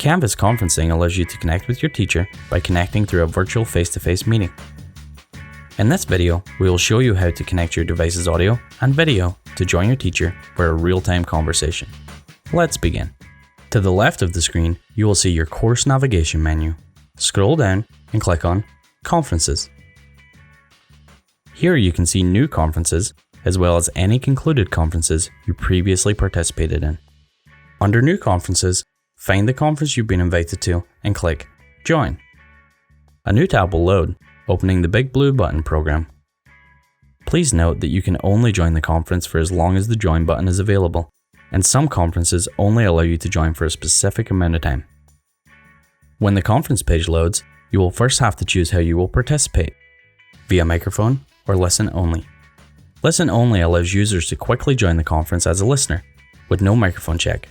Canvas conferencing allows you to connect with your teacher by connecting through a virtual face-to-face meeting. In this video, we will show you how to connect your device's audio and video to join your teacher for a real-time conversation. Let's begin. To the left of the screen, you will see your course navigation menu. Scroll down and click on Conferences. Here you can see new conferences as well as any concluded conferences you previously participated in. Under New Conferences, find the conference you've been invited to and click Join. A new tab will load, opening the big blue button Program. Please note that you can only join the conference for as long as the Join button is available, and some conferences only allow you to join for a specific amount of time. When the conference page loads, you will first have to choose how you will participate, via microphone or listen only. Listen only allows users to quickly join the conference as a listener, with no microphone check.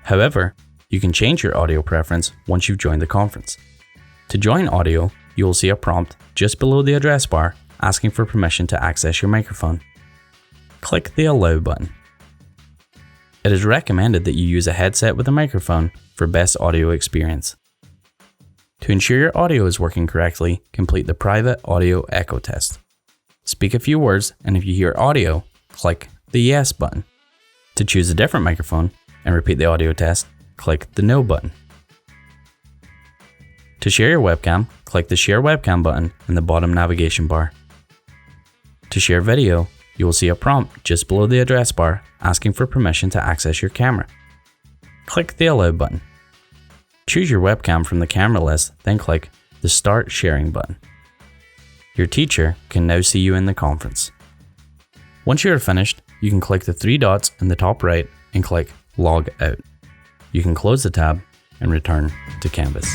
However, you can change your audio preference once you've joined the conference. To join audio, you will see a prompt just below the address bar asking for permission to access your microphone. Click the Allow button. It is recommended that you use a headset with a microphone for best audio experience. To ensure your audio is working correctly, complete the private audio echo test. Speak a few words, and if you hear audio, click the Yes button. To choose a different microphone and repeat the audio test, click the No button. To share your webcam, click the Share Webcam button in the bottom navigation bar. To share video, you will see a prompt just below the address bar asking for permission to access your camera. Click the Allow button. Choose your webcam from the camera list, then click the Start Sharing button. Your teacher can now see you in the conference. Once you are finished, you can click the three dots in the top right and click Log Out. You can close the tab and return to Canvas.